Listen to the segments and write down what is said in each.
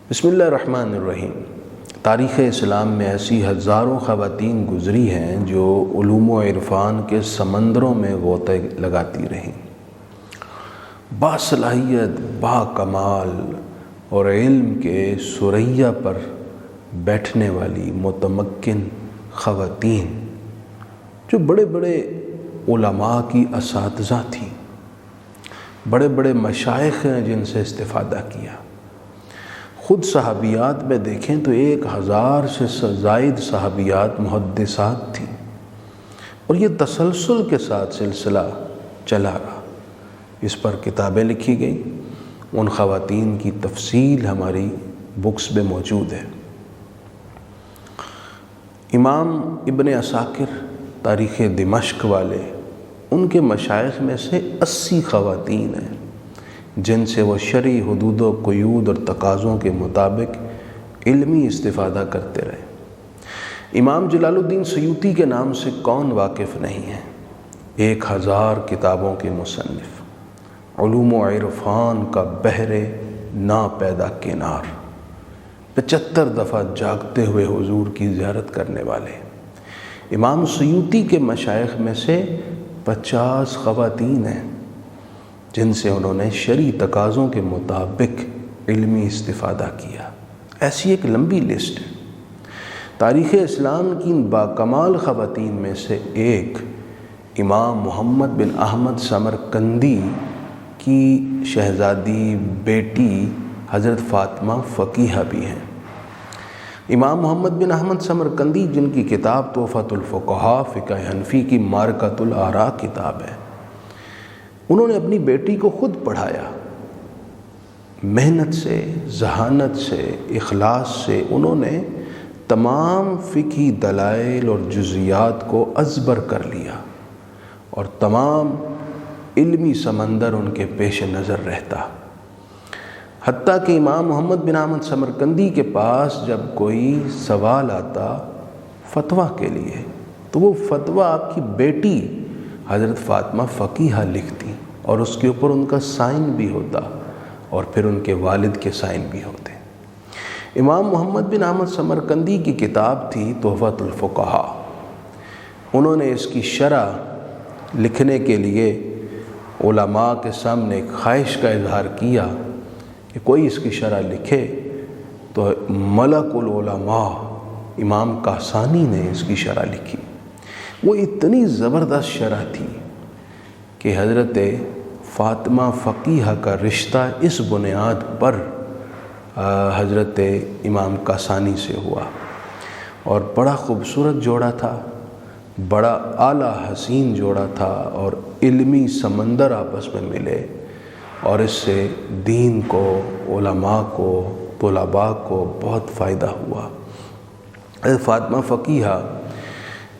بسم اللہ الرحمن الرحیم۔ تاریخ اسلام میں ایسی ہزاروں خواتین گزری ہیں جو علوم و عرفان کے سمندروں میں غوطے لگاتی رہیں، باصلاحیت، با کمال اور علم کے ثریا پر بیٹھنے والی متمکن خواتین جو بڑے بڑے علماء کی اساتذہ تھیں، بڑے بڑے مشائخ ہیں جن سے استفادہ کیا۔ خود صحابیات میں دیکھیں تو 1000 سے زائد صحابیات محدثات تھیں، اور یہ تسلسل کے ساتھ سلسلہ چلا رہا۔ اس پر کتابیں لکھی گئیں، ان خواتین کی تفصیل ہماری بکس میں موجود ہے۔ امام ابن عساکر تاریخ دمشق والے، ان کے مشائخ میں سے 80 خواتین ہیں جن سے وہ شرعی حدود و قیود اور تقاضوں کے مطابق علمی استفادہ کرتے رہے۔ امام جلال الدین سیوطی کے نام سے کون واقف نہیں ہے؟ 1000 کتابوں کے مصنف، علوم و عرفان کا بحر نا پیدا کنار، 75 دفعہ جاگتے ہوئے حضور کی زیارت کرنے والے۔ امام سیوطی کے مشائخ میں سے 50 خواتین ہیں جن سے انہوں نے شرعی تقاضوں کے مطابق علمی استفادہ کیا۔ ایسی ایک لمبی لسٹ ہے۔ تاریخ اسلام کی ان باکمال خواتین میں سے ایک امام محمد بن احمد سمرقندی کی شہزادی بیٹی حضرت فاطمہ فقیہہ بھی ہیں۔ امام محمد بن احمد سمرقندی جن کی کتاب تحفۃ الفقہاء فقہ حنفی کی معرکۃ الآراء کتاب ہے، انہوں نے اپنی بیٹی کو خود پڑھایا۔ محنت سے، ذہانت سے، اخلاص سے انہوں نے تمام فقہی دلائل اور جزیات کو ازبر کر لیا، اور تمام علمی سمندر ان کے پیش نظر رہتا۔ حتیٰ کہ امام محمد بن احمد سمرقندی کے پاس جب کوئی سوال آتا فتویٰ کے لیے تو وہ فتویٰ آپ کی بیٹی حضرت فاطمہ فقیہہ لکھتی، اور اس کے اوپر ان کا سائن بھی ہوتا، اور پھر ان کے والد کے سائن بھی ہوتے۔ امام محمد بن احمد سمرقندی کی کتاب تھی تحفۃ الفقہاء۔ انہوں نے اس کی شرح لکھنے کے لیے علماء کے سامنے ایک خواہش کا اظہار کیا کہ کوئی اس کی شرح لکھے، تو ملک العلماء امام کاسانی نے اس کی شرح لکھی۔ وہ اتنی زبردست شرح تھی کہ حضرت فاطمہ فقیہہ کا رشتہ اس بنیاد پر حضرت امام کاسانی سے ہوا، اور بڑا خوبصورت جوڑا تھا، بڑا اعلیٰ حسین جوڑا تھا، اور علمی سمندر آپس میں ملے، اور اس سے دین کو، علماء کو، طلباء کو بہت فائدہ ہوا۔ حضرت فاطمہ فقیہہ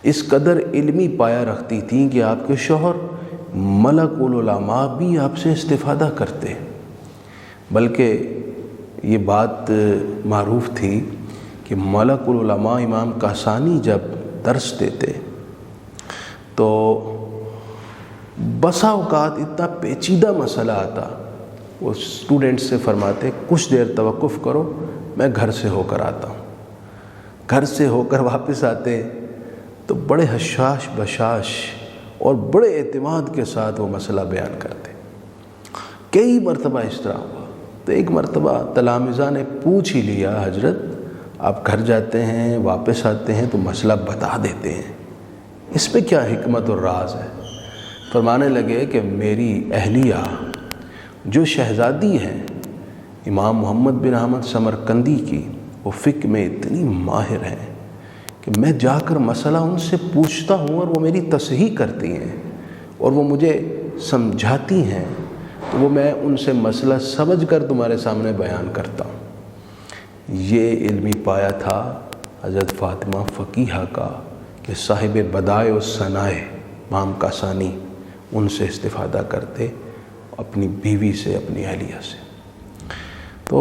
اس قدر علمی پایہ رکھتی تھیں کہ آپ کے شوہر ملک العلماء بھی آپ سے استفادہ کرتے، بلکہ یہ بات معروف تھی کہ ملک العلماء امام کاسانی جب درس دیتے تو بسا اوقات اتنا پیچیدہ مسئلہ آتا، وہ اسٹوڈنٹ سے فرماتے کچھ دیر توقف کرو، میں گھر سے ہو کر آتا ہوں۔ گھر سے ہو کر واپس آتے تو بڑے حشاش بشاش اور بڑے اعتماد کے ساتھ وہ مسئلہ بیان کرتے۔ کئی مرتبہ اس طرح ہوا، تو ایک مرتبہ تلامذہ نے پوچھ ہی لیا، حضرت آپ گھر جاتے ہیں، واپس آتے ہیں تو مسئلہ بتا دیتے ہیں، اس پہ کیا حکمت اور راز ہے؟ فرمانے لگے کہ میری اہلیہ جو شہزادی ہیں امام محمد بن احمد سمرقندی کی، وہ فقہ میں اتنی ماہر ہیں کہ میں جا کر مسئلہ ان سے پوچھتا ہوں اور وہ میری تصحیح کرتی ہیں، اور وہ مجھے سمجھاتی ہیں، تو وہ میں ان سے مسئلہ سمجھ کر تمہارے سامنے بیان کرتا ہوں۔ یہ علمی پایہ تھا حضرت فاطمہ فقیہہ کا کہ صاحب بدائع و ثنائے امام کاسانی ان سے استفادہ کرتے، اپنی بیوی سے، اپنی اہلیہ سے۔ تو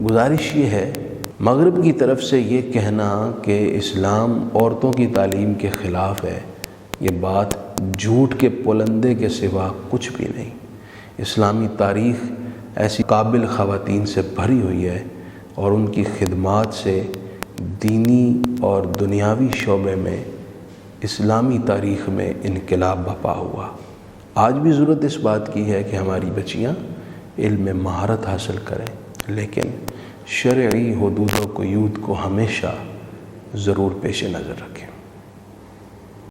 گزارش یہ ہے، مغرب کی طرف سے یہ کہنا کہ اسلام عورتوں کی تعلیم کے خلاف ہے، یہ بات جھوٹ کے پولندے کے سوا کچھ بھی نہیں۔ اسلامی تاریخ ایسی قابل خواتین سے بھری ہوئی ہے اور ان کی خدمات سے دینی اور دنیاوی شعبے میں اسلامی تاریخ میں انقلاب برپا ہوا۔ آج بھی ضرورت اس بات کی ہے کہ ہماری بچیاں علم میں مہارت حاصل کریں، لیکن شرعی حدود و قیود کو ہمیشہ ضرور پیش نظر رکھیں۔